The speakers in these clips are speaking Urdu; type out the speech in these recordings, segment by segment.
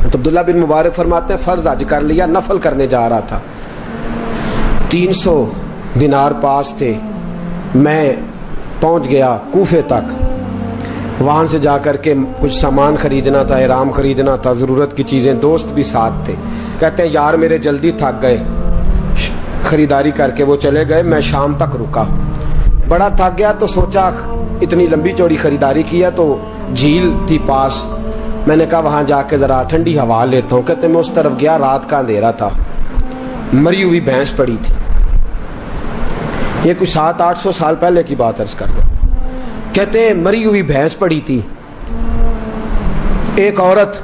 تو عبداللہ بن مبارک فرماتے ہیں فرض حج کر لیا، نفل کرنے جا رہا تھا، 300 دینار پاس تھے، میں پہنچ گیا کوفے تک، وہاں سے جا کر کے کچھ سامان خریدنا تھا، احرام خریدنا تھا، ضرورت کی چیزیں، دوست بھی ساتھ تھے، کہتے ہیں یار میرے جلدی تھک گئے، خریداری کر کے وہ چلے گئے، میں شام تک رکا، بڑا تھک گیا تو سوچا اتنی لمبی چوڑی خریداری کی ہے تو جھیل تھی پاس، میں نے کہا وہاں جا کے ذرا ٹھنڈی ہوا لیتا ہوں، کہتے ہیں میں اس طرف گیا، رات کا اندھیرا تھا، مری ہوئی بھینس پڑی تھی، یہ کچھ 700-800 سال پہلے کی بات عرض کر دو، کہتے ہیں مری ہوئی بھینس پڑی تھی، ایک عورت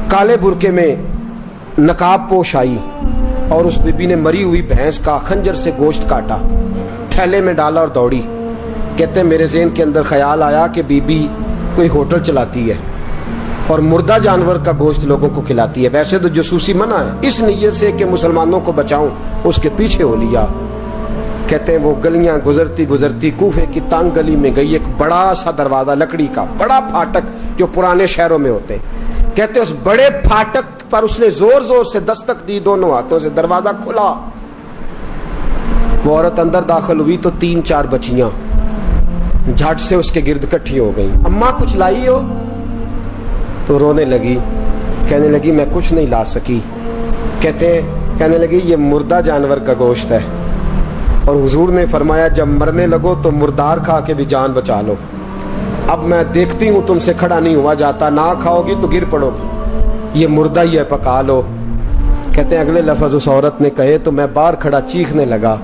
کالے برقعے میں نقاب پوش آئی اور اس بی بی نے مری ہوئی بھینس کا خنجر سے گوشت کاٹا، تھیلے میں ڈالا اور دوڑی، کہتے ہیں میرے ذہن کے اندر خیال آیا کہ بی بی کوئی ہوٹل چلاتی ہے اور مردہ جانور کا گوشت لوگوں کو کھلاتی ہے، ویسے تو جاسوسی منع ہے، اس نیت سے کہ مسلمانوں کو بچاؤں اس کے پیچھے ہو لیا، کہتے ہیں وہ گلیاں گزرتی گزرتی کوفے کی تنگ گلی میں گئی، ایک بڑا سا دروازہ لکڑی کا، بڑا پھاٹک جو پرانے شہروں میں ہوتے، کہتے ہیں اس بڑے پھاٹک پر اس نے زور زور سے دستک دی، دونوں ہاتھوں سے دروازہ کھلا، وہ عورت اندر داخل ہوئی تو 3-4 بچیاں جھٹ سے اس کے گرد کٹھی ہو گئیں، اماں کچھ لائی ہو؟ تو رونے لگی، کہنے لگی میں کچھ نہیں لا سکی، کہنے لگی یہ مردہ جانور کا گوشت ہے، اور حضور نے فرمایا جب مرنے لگو تو مردار کھا کے بھی جان بچا لو، اب میں دیکھتی ہوں تم سے کھڑا نہیں ہوا جاتا، نہ کھاؤ گی تو گر پڑو گی، یہ مردہ ہی ہے پکا لو، کہتے ہیں اگلے لفظ اس عورت نے کہے تو میں باہر کھڑا چیخنے لگا،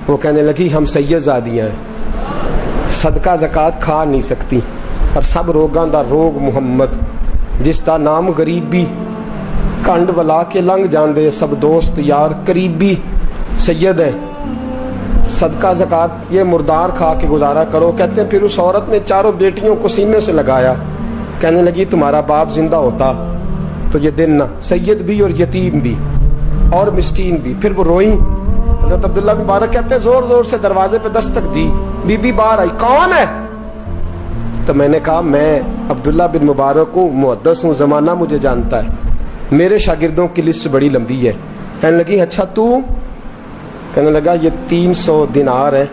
وہ کہنے لگی ہم سید زادیاں ہیں، صدقہ زکات کھا نہیں سکتی، اور سب روگاں دا روگ محمد، جس دا نام غریبی، کنڈ ولا کے لنگ جاندے سب دوست یار قریبی، سید ہے، صدقہ زکات یہ مردار کھا کے گزارا کرو، کہتے ہیں پھر اس عورت نے 4 بیٹیوں کو سینے سے لگایا، کہنے لگی تمہارا باپ زندہ ہوتا تو یہ دن نہ، سید بھی اور یتیم بھی اور مسکین بھی، پھر وہ روئیں، حضرت عبداللہ بن مبارک کہتے ہیں زور زور سے دروازے پہ دستک دی، بی بی باہر آئی، کون ہے؟ تو میں نے کہا میں عبداللہ بن مبارک ہوں، محدث ہوں، زمانہ مجھے جانتا ہے، میرے شاگردوں کی لسٹ بڑی لمبی ہے، کہنے لگی اچھا تو؟ کہنے لگا یہ 300 دینار ہے،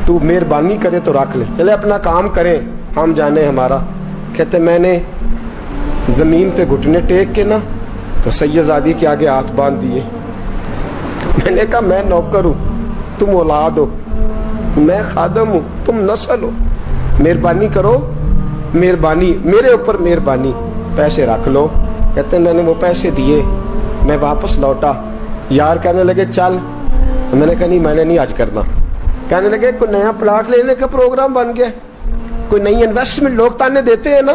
تو مہربانی کرے تو رکھ لے، چلے اپنا کام کریں ہم جانے ہمارا، کہتے میں نے زمین پہ گھٹنے ٹیک کے نا تو سیدزادی کے آگے ہاتھ باندھ دیے، میں نے کہا میں نوکر ہوں، تم اولاد ہو، میں خادم ہوں، تم نسل ہو، مہربانی کرو، مہربانی میرے اوپر مہربانی، پیسے رکھ لو، کہتے ہیں میں نے وہ پیسے دیے، میں واپس لوٹا، یار کہنے لگے چل، میں نے کہا نہیں میں نے نہیں آج کرنا، کہنے لگے کوئی نیا پلاٹ لینے کا پروگرام بن گیا، کوئی نئی انویسٹمنٹ، لوگ تانے دیتے ہیں نا،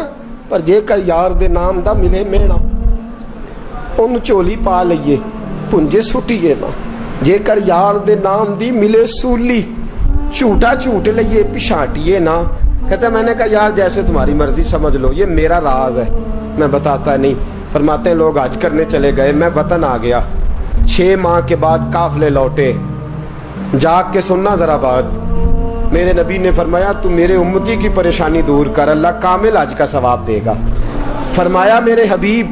پر جے کا یار دے نام دا ملے میڑا، ان چولی پا لئیے پنجے سٹیے نا، جے کر یار دے نام دی ملے سولی، چھوٹا چھوٹ لئیے پشانٹیے نا، کہتا ہے میں نے کہا یار جیسے تمہاری مرضی سمجھ لو، یہ میرا راز ہے میں بتاتا نہیں، فرماتے ہیں لوگ حج کرنے چلے گئے، میں وطن آ گیا، 6 ماہ کے بعد قافلے لوٹے، جاگ کے سننا ذرا بات، میرے نبی نے فرمایا تو میرے امتی کی پریشانی دور کر، اللہ کامل حج کا ثواب دے گا، فرمایا میرے حبیب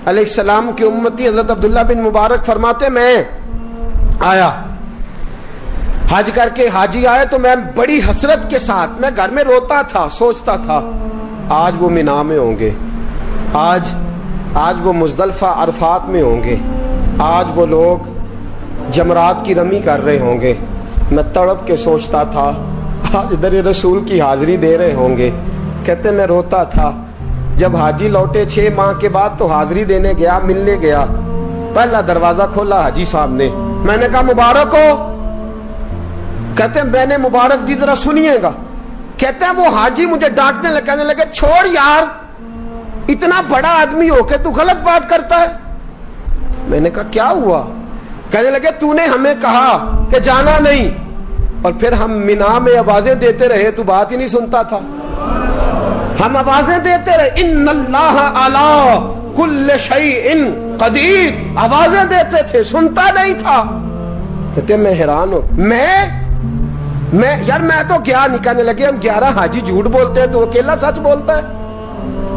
علیہ السلام کی امتی حضرت عبداللہ بن مبارک فرماتے میں آیا حج کر کے، حاجی آئے تو میں بڑی حسرت کے ساتھ، میں گھر میں روتا تھا، سوچتا تھا آج وہ مینا میں ہوں گے، آج وہ مزدلفہ عرفات میں ہوں گے، آج وہ لوگ جمرات کی رمی کر رہے ہوں گے، میں تڑپ کے سوچتا تھا آج در رسول کی حاضری دے رہے ہوں گے، کہتے میں روتا تھا، جب حاجی لوٹے 6 ماہ کے بعد تو حاضری دینے گیا، ملنے گیا، پہلا دروازہ کھولا حاجی صاحب نے، میں نے کہا مبارک ہو، کہتے ہیں میں نے مبارک دی ذرا سنیے گا، کہتے ہیں وہ حاجی مجھے ڈانٹنے لگے، کہنے لگے چھوڑ یار اتنا بڑا آدمی ہو کے تو غلط بات کرتا ہے، میں نے کہا کیا ہوا؟ کہنے لگے تو نے ہمیں کہا کہ جانا نہیں، اور پھر ہم مینا میں آوازیں دیتے رہے تو بات ہی نہیں سنتا تھا، ہم آوازیں دیتے رہے ان اللہ علی کل شیء قدیر، آوازیں دیتے تھے، سنتا نہیں تھا، کہتے میں حیران ہوں، میں یار میں تو گیا نہیں، کہنے لگے ہم 11 حاجی جھوٹ بولتے ہیں تو اکیلا سچ بولتا ہے،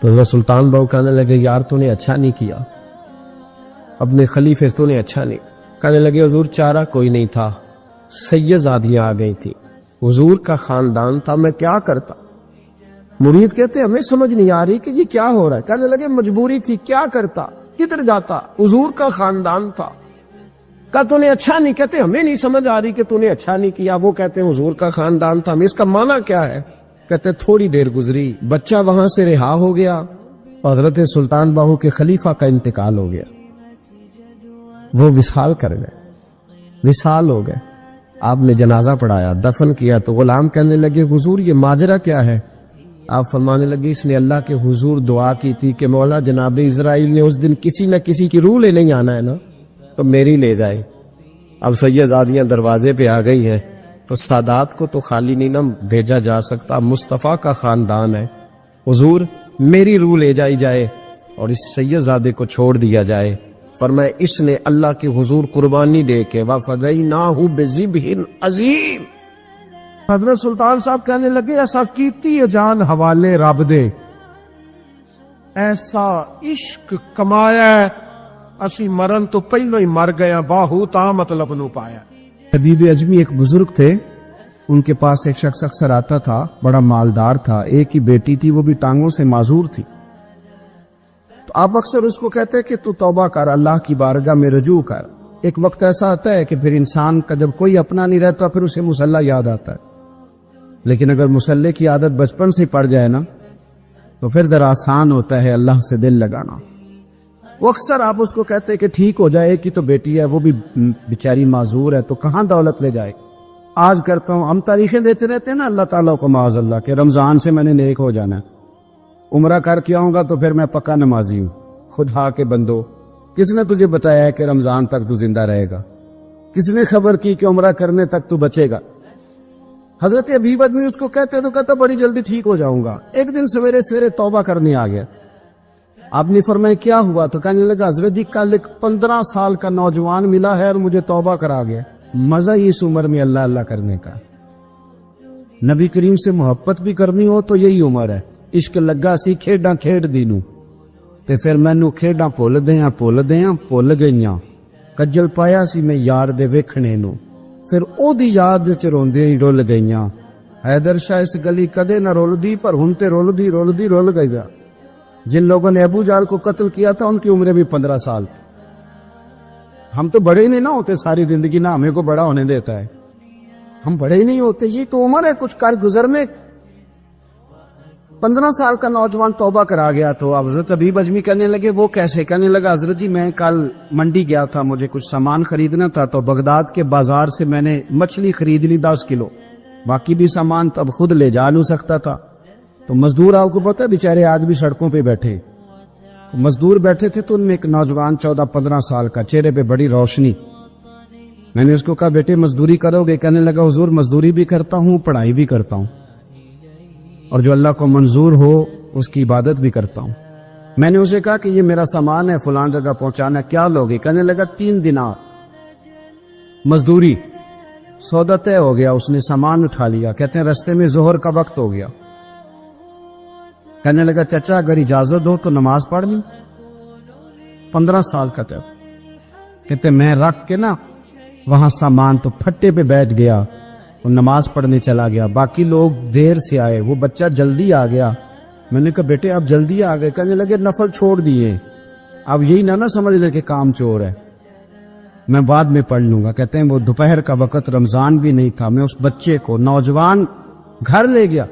تو حضرت سلطان بہو کہنے لگے یار تو نے اچھا نہیں کیا، اپنے خلیفے تو نے اچھا نہیں. کہنے لگے حضور چارہ کوئی نہیں تھا، سیدزادیاں آ گئی تھی، حضور کا خاندان تھا، میں کیا کرتا. مرید کہتے ہمیں سمجھ نہیں آ رہی کہ یہ کیا ہو رہا ہے. کہنے لگے مجبوری تھی، کیا کرتا، کدھر جاتا، حضور کا خاندان تھا. کہا تو نے اچھا نہیں. کہتے ہمیں نہیں سمجھ آ رہی کہ تو نے اچھا نہیں کیا. وہ کہتے ہیں حضور کا خاندان تھا، ہمیں اس کا معنی کیا ہے. کہتے تھوڑی دیر گزری، بچہ وہاں سے رہا ہو گیا، حضرت سلطان باہو کے خلیفہ کا انتقال ہو گیا، وہ وصال کر گئے، وصال ہو گئے. آپ نے جنازہ پڑھایا، دفن کیا تو غلام کہنے لگے حضور یہ ماجرا کیا ہے. آپ فرمانے لگے اس نے اللہ کے حضور دعا کی تھی کہ مولا جناب اسرائیل نے اس دن کسی نہ کسی کی روح لے نہیں آنا ہے نا، تو میری لے جائے. اب سیدزادیاں دروازے پہ آ گئی ہیں تو سادات کو تو خالی نہیں نہ بھیجا جا سکتا، مصطفیٰ کا خاندان ہے. حضور میری روح لے جائی جائے اور اس سیدزادے کو چھوڑ دیا جائے. فرمایا اس نے اللہ کے حضور قربانی دے کے وَفَدَيْنَاهُ بِذِبْحٍ عَظِيمٍ. حضرت سلطان صاحب کہنے لگے ایسا کیتی جان حوالے رب دے، ایسا عشق کمایا ہے، اسی مرن تو پہلو ہی مر گیا، باہو تا مطلب نو پایا. حبیب اجمی ایک بزرگ تھے، ان کے پاس ایک شخص اکثر آتا تھا، بڑا مالدار تھا، ایک ہی بیٹی تھی، وہ بھی ٹانگوں سے معذور تھی. تو آپ اکثر اس کو کہتے کہ تو توبہ کر، اللہ کی بارگاہ میں رجوع کر. ایک وقت ایسا آتا ہے کہ پھر انسان کا جب کوئی اپنا نہیں رہتا پھر اسے مصلی یاد آتا ہے، لیکن اگر مصلی کی عادت بچپن سے پڑ جائے نا تو پھر ذرا آسان ہوتا ہے اللہ سے دل لگانا. وہ اکثر آپ اس کو کہتے کہ ٹھیک ہو جائے، ایک ہی تو بیٹی ہے، وہ بھی بیچاری معذور ہے، تو کہاں دولت لے جائے. آج کرتا ہوں، ہم تاریخیں دیتے رہتے ہیں نا اللہ تعالیٰ کو معاذ اللہ کہ رمضان سے میں نے نیک ہو جانا ہے، عمرہ کر کے آؤں گا تو پھر میں پکا نمازی ہوں. خدا کے بندو، کس نے تجھے بتایا ہے کہ رمضان تک تو زندہ رہے گا؟ کس نے خبر کی کہ عمرہ کرنے تک تو بچے گا؟ حضرت حبیب آدمی اس کو کہتے تو کہتا بڑی جلدی ٹھیک ہو جاؤں گا. ایک دن سویرے سویرے توبہ کرنے آ گیا. آپ نے فرمایا کیا ہوا؟ تو کہنے لگا حضرت جی کل ایک 15 سال کا نوجوان ملا ہے اور مجھے توبہ کرا گیا. مزہ ہی اس عمر میں اللہ اللہ کرنے کا. نبی کریم سے محبت بھی کرنی ہو تو یہی عمر ہے. عشق لگا سی کھیڈاں کھیڈ دینو تے پھر مینو کھیڈاں بھول گئیاں کجل پایا سی میں یار دے ویکھنے نو پھر او دی یاد وچ روندے ہی رول گئیاں. حیدر شاہ اس گلی کدے نہ رول دی پر ہن تے رول گئی. جن لوگوں نے ابو جال کو قتل کیا تھا ان کی عمریں بھی 15 سال. ہم تو بڑے ہی نہیں نہ ہوتے، ساری زندگی نہ ہمیں کو بڑا ہونے دیتا ہے، ہم بڑے ہی نہیں ہوتے. یہ تو عمر ہے کچھ کر گزرنے. 15 سال کا نوجوان توبہ کرا گیا. تو حضرت حبیب اجمی کہنے لگے وہ کیسے؟ کہنے لگا حضرت جی میں کل منڈی گیا تھا، مجھے کچھ سامان خریدنا تھا، تو بغداد کے بازار سے میں نے مچھلی خرید لی 10 کلو، باقی بھی سامان تب خود لے جا نہیں سکتا تھا. تو مزدور آپ کو پتہ ہے بیچارے آج بھی سڑکوں پہ بیٹھے، تو مزدور بیٹھے تھے تو ان میں ایک نوجوان 14-15 سال کا، چہرے پہ بڑی روشنی. میں نے اس کو کہا بیٹے مزدوری کرو گے؟ کہنے لگا حضور مزدوری بھی کرتا ہوں، پڑھائی بھی کرتا ہوں، اور جو اللہ کو منظور ہو اس کی عبادت بھی کرتا ہوں. میں نے اسے کہا کہ یہ میرا سامان ہے فلان جگہ پہنچانا، کیا لوگے؟ کہنے لگا 3 دینار مزدوری. سودا طے ہو گیا، اس نے سامان اٹھا لیا. کہتے ہیں رستے میں ظہر کا وقت ہو گیا. کہنے لگا چچا اگر اجازت ہو تو نماز پڑھ لوں. 15 سال کا تھا. کہتے میں رکھ کے نا وہاں سامان تو پھٹے پہ بیٹھ گیا اور نماز پڑھنے چلا گیا. باقی لوگ دیر سے آئے، وہ بچہ جلدی آ گیا. میں نے کہا بیٹے آپ جلدی آ گئے؟ کہنے لگے نفل چھوڑ دیے، اب یہی نہ سمجھ لے کہ کام چور ہے، میں بعد میں پڑھ لوں گا. کہتے ہیں وہ دوپہر کا وقت، رمضان بھی نہیں تھا. میں اس بچے کو نوجوان گھر لے گیا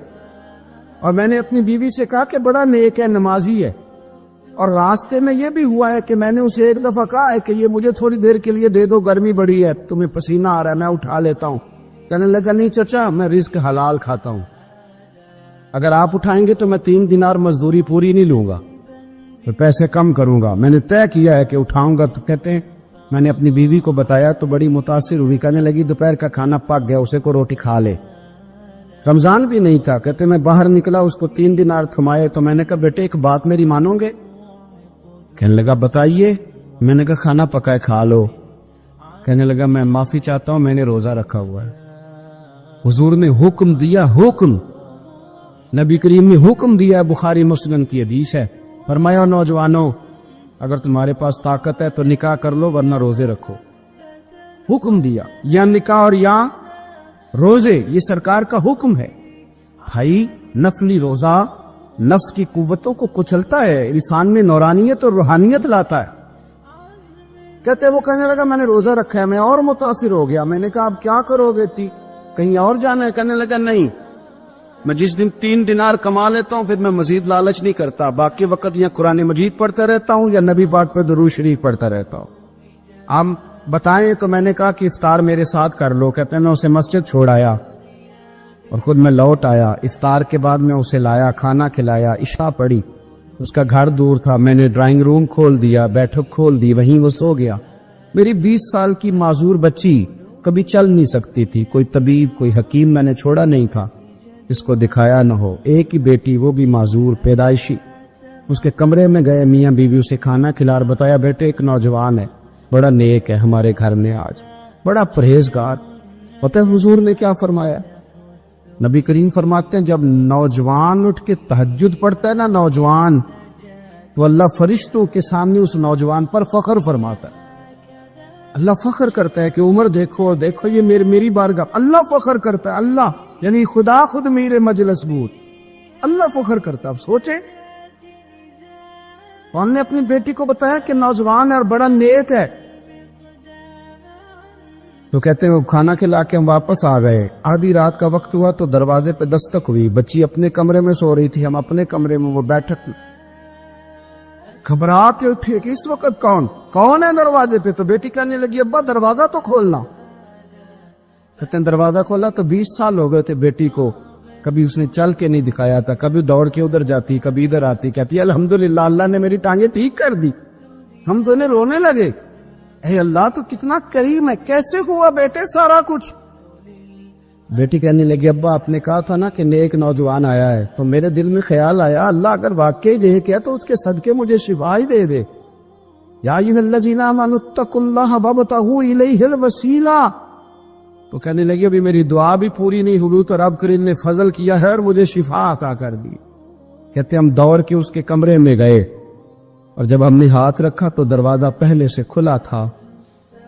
اور میں نے اپنی بیوی سے کہا کہ بڑا نیک ہے، نمازی ہے. اور راستے میں یہ بھی ہوا ہے کہ میں نے اسے ایک دفعہ کہا ہے کہ یہ مجھے تھوڑی دیر کے لیے دے دو، گرمی بڑی ہے، تمہیں پسینہ آ رہا ہے، میں اٹھا لیتا ہوں. کہنے لگا نہیں چچا میں رزق حلال کھاتا ہوں، اگر آپ اٹھائیں گے تو میں 3 دینار مزدوری پوری نہیں لوں گا، پھر پیسے کم کروں گا. میں نے طے کیا ہے کہ اٹھاؤں گا. تو کہتے ہیں میں نے اپنی بیوی کو بتایا تو بڑی متاثر ہوئی. کہنے لگی دوپہر کا کھانا پک گیا، اسے کو روٹی کھا لے. رمضان بھی نہیں تھا. کہتے میں باہر نکلا، اس کو 3 دینار تھمائے. تو میں نے کہا بیٹے ایک بات میری مانو گے؟ کہنے لگا بتائیے. میں نے کہا کھانا پکائے کھا لو. کہنے لگا میں معافی چاہتا ہوں، میں نے روزہ رکھا ہوا ہے. حضور نے حکم دیا، حکم نبی کریم نے حکم دیا ہے، بخاری مسلم کی حدیث ہے، فرمایا نوجوانوں اگر تمہارے پاس طاقت ہے تو نکاح کر لو ورنہ روزے رکھو. حکم دیا، یا نکاح اور یا روزے، یہ سرکار کا حکم ہے. بھائی نفلی روزہ نفس کی قوتوں کو کچلتا ہے، انسان میں نورانیت اور روحانیت لاتا ہے. کہتے وہ کہنے لگا میں نے روزہ رکھا ہے، میں اور متاثر ہو گیا. میں نے کہا اب کیا کرو گے تھی، کہیں اور جانا ہے؟ کہنے لگا نہیں، میں جس دن 3 دینار کما لیتا ہوں پھر میں مزید لالچ نہیں کرتا، باقی وقت یا قرآن مجید پڑھتا رہتا ہوں یا نبی پاک پہ درود شریف پڑھتا رہتا ہوں. آپ بتائیں. تو میں نے کہا کہ افطار میرے ساتھ کر لو. کہتے ہیں میں اسے مسجد چھوڑ آیا اور خود میں لوٹ آیا. افطار کے بعد میں اسے لایا، کھانا کھلایا، عشاء پڑھی. اس کا گھر دور تھا، میں نے ڈرائنگ روم کھول دیا، بیٹھک کھول دی، وہیں وہ سو گیا. میری 20 سال کی معذور بچی کبھی چل نہیں سکتی تھی، کوئی طبیب کوئی حکیم میں نے چھوڑا نہیں تھا اس کو دکھایا نہ ہو. ایک ہی بیٹی، وہ بھی معذور پیدائشی. اس کے کمرے میں گئے، میاں بیوی اسے کھانا کھلا اور بتایا بیٹے ایک نوجوان ہے، بڑا نیک ہے ہمارے گھر میں، آج بڑا پرہیزگار. پتہ ہے حضور نے کیا فرمایا؟ نبی کریم فرماتے ہیں جب نوجوان اٹھ کے تہجد پڑھتا ہے نا نوجوان، تو اللہ فرشتوں کے سامنے اس نوجوان پر فخر فرماتا ہے. اللہ فخر کرتا ہے کہ عمر دیکھو اور دیکھو یہ میری بارگاہ. اللہ فخر کرتا ہے، اللہ یعنی خدا خود میرے مجلس بود، اللہ فخر کرتا ہے. اب سوچیں کون نے اپنی بیٹی کو بتایا کہ نوجوان ہے اور بڑا نیک ہے. تو کہتے ہیں وہ کھانا کھلا کے ہم واپس آ گئے. آدھی رات کا وقت ہوا تو دروازے پہ دستک ہوئی. بچی اپنے کمرے میں سو رہی تھی، ہم اپنے کمرے میں، وہ بیٹھک میں. گھبراہٹ اٹھی کہ اس وقت کون ہے دروازے پہ؟ تو بیٹی کہنے لگی ابا دروازہ تو کھولنا. کہتے ہیں دروازہ کھولا تو 20 سال ہو گئے تھے بیٹی کو، کبھی اس نے چل کے نہیں دکھایا تھا، کبھی دوڑ کے ادھر جاتی، کبھی ادھر آتی. کہتی الحمدللہ اللہ نے میری ٹانگیں ٹھیک کر دی. ہم دونوں رونے لگے، اے اللہ تو کتنا کریم ہے، کیسے ہوا بیٹے سارا کچھ؟ بیٹی کہنے لگی ابا آپ نے کہا تھا نا کہ نیک نوجوان آیا ہے، تو میرے دل میں خیال آیا اللہ اگر واقعی نیک ہے تو اس کے صدقے مجھے شفا ہی دے دے. یا ایھا الذین آمنوا اتقوا اللہ وابتغوا الیہ الوسیلہ. تو کہنے لگی ابھی میری دعا بھی پوری نہیں ہوئی تو رب کریم نے فضل کیا ہے اور مجھے شفا عطا کر دی. کہتے ہم دوڑ کے اس کے کمرے میں گئے اور جب ہم نے ہاتھ رکھا تو دروازہ پہلے سے کھلا تھا.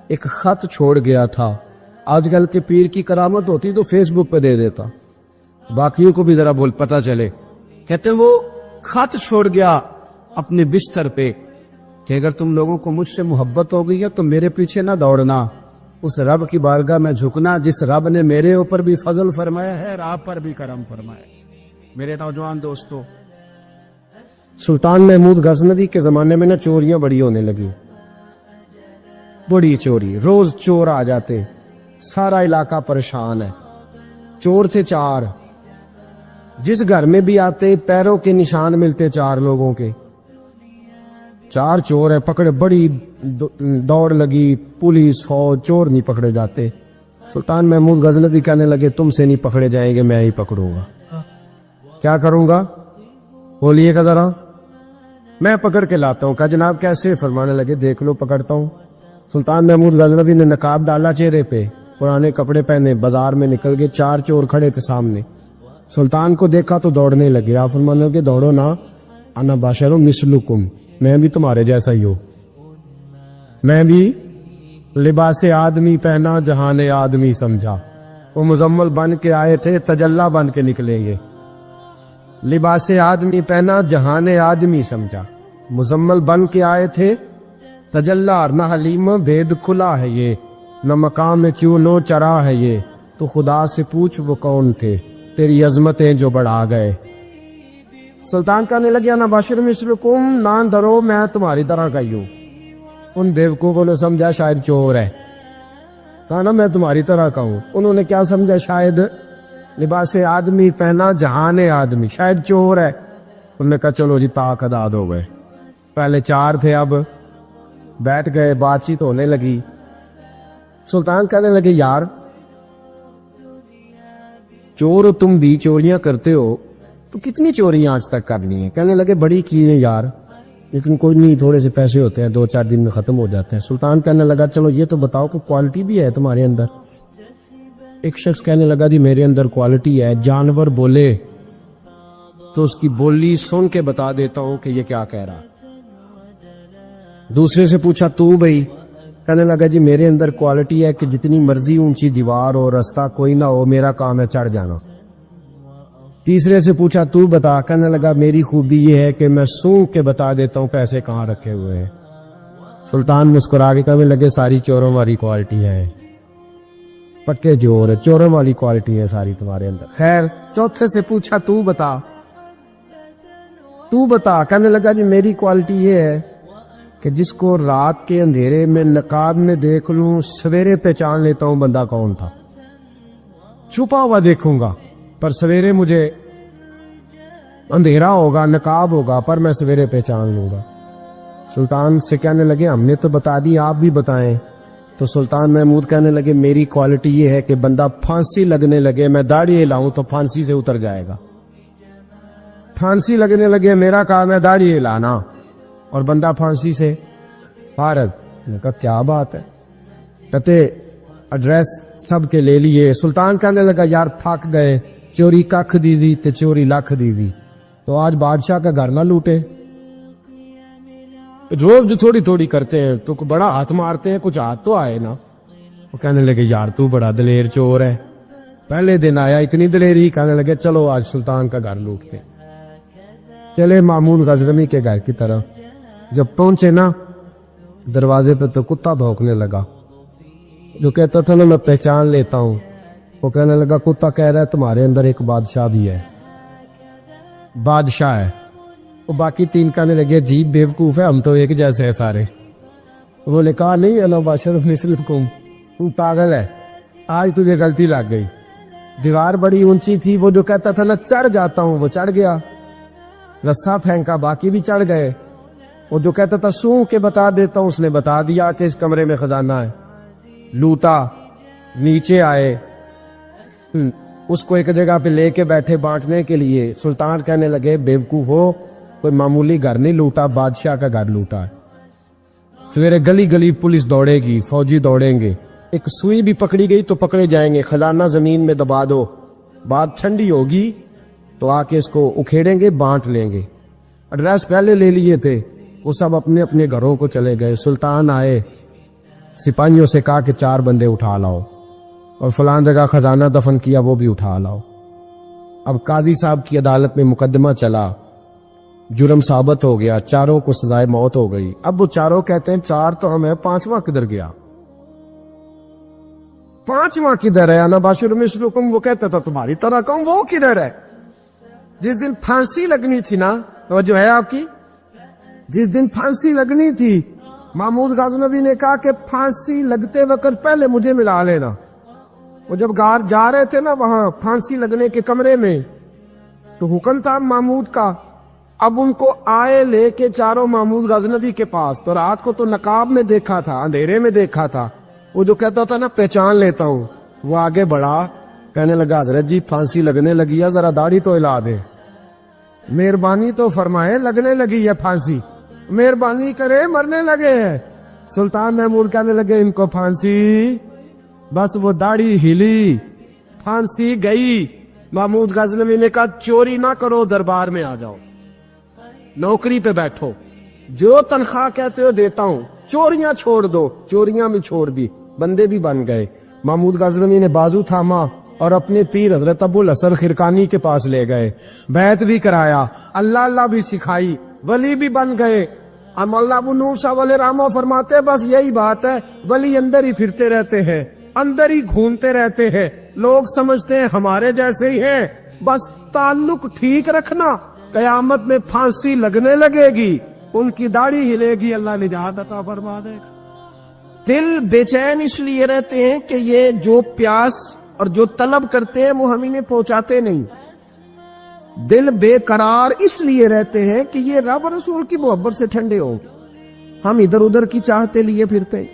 ایک خط چھوڑ گیا تھا. آج کل کے پیر کی کرامت ہوتی تو فیس بک پہ دے دیتا، باقیوں کو بھی ذرا پتہ چلے. کہتے ہیں وہ خط چھوڑ گیا اپنے بستر پہ کہ اگر تم لوگوں کو مجھ سے محبت ہو گئی ہے تو میرے پیچھے نہ دوڑنا، اس رب کی بارگاہ میں جھکنا جس رب نے میرے اوپر بھی فضل فرمایا ہے اور آپ پر بھی کرم فرمایا. میرے نوجوان دوستو، سلطان محمود غزنوی کے زمانے میں نا چوریاں بڑی ہونے لگی، بڑی چوری، روز چور آ جاتے، سارا علاقہ پریشان ہے. چور تھے 4، جس گھر میں بھی آتے پیروں کے نشان ملتے 4 لوگوں کے. 4 چور ہیں پکڑے، بڑی دوڑ لگی، پولیس فوج، چور نہیں پکڑے جاتے. سلطان محمود غزنوی کہنے لگے تم سے نہیں پکڑے جائیں گے، میں ہی پکڑوں گا. کیا کروں گا بولیے گا ذرا؟ میں پکڑ کے لاتا ہوں. کہا جناب کیسے؟ فرمانے لگے دیکھ لو پکڑتا ہوں. سلطان محمود غزنوی نے نقاب ڈالا چہرے پہ، پرانے کپڑے پہنے، بازار میں نکل گئے. 4 چور کھڑے تھے سامنے. سلطان کو دیکھا تو دوڑنے لگے. آپ فرمانے لگے دوڑو نا، انا بشر مثلکم، میں بھی تمہارے جیسا ہی ہوں. میں بھی لباس آدمی پہنا، جہان آدمی سمجھا. وہ مزمل بن کے آئے تھے، تجلی بن کے نکلیں گے. لباس آدمی پہنا، جہان آدمی سمجھا. مزمل بن کے آئے تھے، تجلی نہ حلیم بید کھلا ہے یہ، نہ مقام چوں نو چرا ہے یہ. تو خدا سے پوچھ وہ کون تھے تیری عظمتیں جو بڑھا گئے. سلطان کہنے لگے انا بشر مثلکم، نہ ڈرو میں تمہاری طرح کا ہی ہوں. ان بیوقوفوں نے سمجھا شاید چور ہے. کہا نا میں تمہاری طرح کا ہوں. انہوں نے کیا سمجھا؟ شاید لباس آدمی پہنا، جہان آدمی، شاید چور ہے. انہوں نے کہا چلو جی طاق ادا ہو گئے. پہلے 4 تھے، اب بیٹھ گئے، بات چیت ہونے لگی. سلطان کہنے لگے یار چور ہو تم بھی، چوریاں کرتے ہو، تو کتنی چوریاں آج تک کر لی ہیں؟ کہنے لگے بڑی کی ہیں یار، لیکن کوئی نہیں، تھوڑے سے پیسے ہوتے ہیں، 2-4 دن میں ختم ہو جاتے ہیں. سلطان کہنے لگا چلو یہ تو بتاؤ کہ کوالٹی بھی ہے تمہارے اندر. ایک شخص کہنے لگا جی میرے اندر کوالٹی ہے. جانور بولے تو اس کی بولی سن کے بتا دیتا ہوں کہ یہ کیا کہہ رہا. دوسرے سے پوچھا تو بھائی؟ کہنے لگا جی میرے اندر کوالٹی ہے کہ جتنی مرضی اونچی دیوار ہو رستہ کوئی نہ ہو میرا کام ہے چڑھ جانا. تیسرے سے پوچھا تو بتا. کہنے لگا میری خوبی یہ ہے کہ میں سونگ کے بتا دیتا ہوں پیسے کہاں رکھے ہوئے ہیں. سلطان مسکرا کے کہنے لگے ساری چوروں والی کوالٹی ہے, پکے چور ہے, چوروں والی کوالٹی ہے ساری تمہارے اندر. خیر چوتھے سے پوچھا تو بتا. کہنے لگا جی میری کوالٹی یہ ہے کہ جس کو رات کے اندھیرے میں نقاب میں دیکھ لوں سویرے پہچان لیتا ہوں بندہ کون تھا. چھپا ہوا دیکھوں گا پر سویرے مجھے اندھیرا ہوگا نقاب ہوگا پر میں سویرے پہچان لوں گا. سلطان سے کہنے لگے ہم نے تو بتا دی آپ بھی بتائیں. تو سلطان محمود کہنے لگے میری کوالٹی یہ ہے کہ بندہ پھانسی لگنے لگے میں داڑھی ہلاؤں تو پھانسی سے اتر جائے گا. پھانسی لگنے لگے میرا کام ہے داڑھی ہلانا اور بندہ پھانسی سے فارغ. میں نے کہا کیا بات ہے. کہتے ایڈریس سب کے لے لیے. سلطان کہنے لگا یار تھک گئے, چوری ککھ دی دی تے چوری لکھ دی دی, تو آج بادشاہ کا گھر نہ لوٹے. روز جو تھوڑی تھوڑی کرتے ہیں تو بڑا ہاتھ مارتے ہیں, کچھ ہاتھ تو آئے نا. وہ کہنے لگے یار تو بڑا دلیر چور ہے. پہلے دن آیا اتنی دلیری, کہنے لگے چلو آج سلطان کا گھر لوٹتے. چلے مامون غزنوی کے گھر کی طرف. جب پہنچے نا دروازے پہ تو کتا بھونکنے لگا. جو کہتا تھا نا میں پہچان لیتا ہوں, وہ کہنے لگا کتا کہہ رہا ہے تمہارے اندر ایک بادشاہ بھی ہے. بادشاہ ہے. وہ باقی تین کہنے لگے عجیب بیوقوف ہے, ہم تو ایک جیسے ہیں سارے. انہوں نے کہا نہیں انا بشر مثلکم, تو پاگل ہے, آج تجھے غلطی لگ گئی. دیوار بڑی اونچی تھی, وہ جو کہتا تھا نا چڑھ جاتا ہوں وہ چڑھ گیا. رسا پھینکا باقی بھی چڑھ گئے. وہ جو کہتا تھا سو کے بتا دیتا ہوں اس نے بتا دیا کہ اس کمرے میں خزانہ ہے. لوٹا, نیچے آئے, اس کو ایک جگہ پہ لے کے بیٹھے بانٹنے کے لیے. سلطان کہنے لگے بیوقوف ہو, کوئی معمولی گھر نہیں لوٹا, بادشاہ کا گھر لوٹا ہے. سویرے گلی گلی پولیس دوڑے گی, فوجی دوڑیں گے, ایک سوئی بھی پکڑی گئی تو پکڑے جائیں گے. خزانہ زمین میں دبا دو, بات ٹھنڈی ہوگی تو آ کے اس کو اکھیڑیں گے, بانٹ لیں گے. ایڈریس پہلے لے لیے تھے, وہ سب اپنے اپنے گھروں کو چلے گئے. سلطان آئے, سپاہیوں سے کہا کہ 4 بندے اٹھا لاؤ اور فلان جگہ خزانہ دفن کیا وہ بھی اٹھا لاؤ. اب قاضی صاحب کی عدالت میں مقدمہ چلا, جرم ثابت ہو گیا, 4 کو سزائے موت ہو گئی. اب وہ 4 کہتے ہیں 4 تو ہمیں, 5واں کدھر گیا؟ 5واں کدھر ہے؟ انا بشر مثلکم, وہ کہتا تھا تمہاری طرح کہوں, وہ کدھر ہے؟ جس دن پھانسی لگنی تھی نا, جو ہے آپ کی, جس دن پھانسی لگنی تھی محمود غزنوی نے کہا کہ پھانسی لگتے وقت پہلے مجھے ملا لینا. وہ جب گار جا رہے تھے نا وہاں پھانسی لگنے کے کمرے میں تو حکم تھا محمود کا. اب ان کو آئے لے کے 4 محمود غزنوی کے پاس, تو رات کو تو نقاب میں دیکھا تھا, اندھیرے میں دیکھا تھا. وہ جو کہتا تھا نا پہچان لیتا ہوں, وہ آگے بڑھا, کہنے لگا حضرت جی پھانسی لگنے لگی ہے, ذرا داڑھی تو ہلا دے. مہربانی تو فرمائے, لگنے لگی ہے پھانسی, مہربانی کرے, مرنے لگے ہیں. سلطان محمود کہنے لگے ان کو پھانسی, بس وہ داڑھی ہلی, پھانسی گئی. محمود غزنوی نے کہا چوری نہ کرو, دربار میں آ جاؤ, نوکری پہ بیٹھو, جو تنخواہ کہتے ہو دیتا ہوں, چوریاں چھوڑ دو. چوریاں بھی چھوڑ دی, بندے بھی بن گئے. محمود غزنوی نے بازو تھاما اور اپنے پیر حضرت ابو الحسن خرقانی کے پاس لے گئے, بیعت بھی کرایا, اللہ اللہ بھی سکھائی, ولی بھی بن گئے. اب اللہ ابو نور صاحب علیہ رحمہ فرماتے بس یہی بات ہے, ولی اندر ہی پھرتے رہتے ہیں, اندر ہی گھومتے رہتے ہیں, لوگ سمجھتے ہیں ہمارے جیسے ہی ہیں, بس تعلق ٹھیک رکھنا, قیامت میں پھانسی لگنے لگے گی, ان کی داڑھی ہلے گی, اللہ نجات عطا فرما دے گا. دل بے چین اس لیے رہتے ہیں کہ یہ جو پیاس اور جو طلب کرتے ہیں وہ ہم انہیں پہنچاتے نہیں. دل بے قرار اس لیے رہتے ہیں کہ یہ رب رسول کی محبت سے ٹھنڈے ہوں, ہم ادھر ادھر کی چاہتے لیے پھرتے ہیں.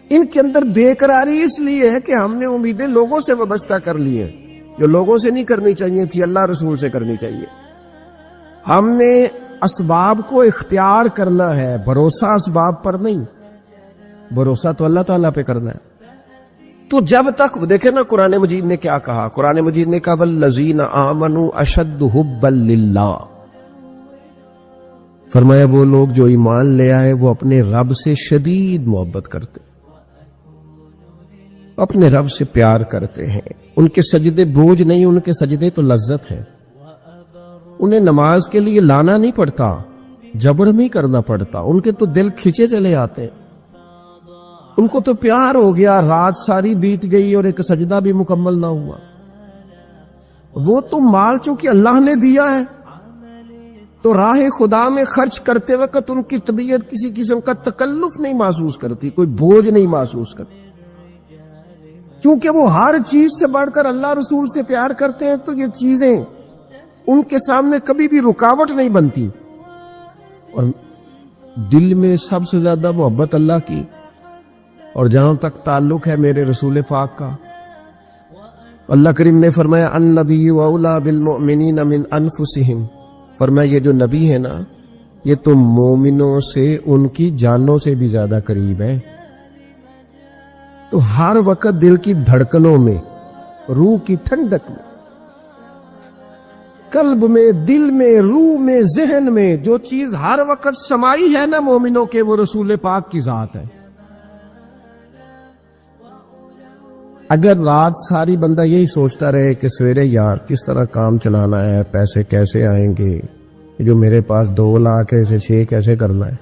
ان کے اندر بے قراری اس لیے ہے کہ ہم نے امیدیں لوگوں سے وابستہ کر لی ہیں, جو لوگوں سے نہیں کرنی چاہیے تھی, اللہ رسول سے کرنی چاہیے. ہم نے اسباب کو اختیار کرنا ہے, بھروسہ اسباب پر نہیں, بھروسہ تو اللہ تعالیٰ پہ کرنا ہے. تو جب تک دیکھیں نا قرآن مجید نے کیا کہا، قرآن مجید نے کہا والذین آمنوا اشد حبا للہ، فرمایا وہ لوگ جو ایمان لے آئے وہ اپنے رب سے شدید محبت کرتے، اپنے رب سے پیار کرتے ہیں، ان کے سجدے بوجھ نہیں، ان کے سجدے تو لذت ہے، انہیں نماز کے لیے لانا نہیں پڑتا، جبر نہیں کرنا پڑتا، ان کے تو دل کھچے چلے آتے ہیں، ان کو تو پیار ہو گیا، رات ساری بیت گئی اور ایک سجدہ بھی مکمل نہ ہوا۔ وہ تو مال چونکہ اللہ نے دیا ہے تو راہ خدا میں خرچ کرتے وقت ان کی طبیعت کسی قسم کا تکلف نہیں محسوس کرتی، کوئی بوجھ نہیں محسوس کرتی، کیونکہ وہ ہر چیز سے بڑھ کر اللہ رسول سے پیار کرتے ہیں، تو یہ چیزیں ان کے سامنے کبھی بھی رکاوٹ نہیں بنتی۔ اور دل میں سب سے زیادہ محبت اللہ کی، اور جہاں تک تعلق ہے میرے رسول پاک کا، اللہ کریم نے فرمایا النبی اولی بالمؤمنین من انفسہم، فرمایا یہ جو نبی ہے نا یہ تو مومنوں سے ان کی جانوں سے بھی زیادہ قریب ہے۔ تو ہر وقت دل کی دھڑکنوں میں، روح کی ٹھنڈک میں، قلب میں، دل میں، روح میں، ذہن میں جو چیز ہر وقت سمائی ہے نا مومنوں کے، وہ رسول پاک کی ذات ہے۔ اگر رات ساری بندہ یہی سوچتا رہے کہ سویرے یار کس طرح کام چلانا ہے، پیسے کیسے آئیں گے، جو میرے پاس 2 لاکھ ہے اسے 6 کیسے کرنا ہے،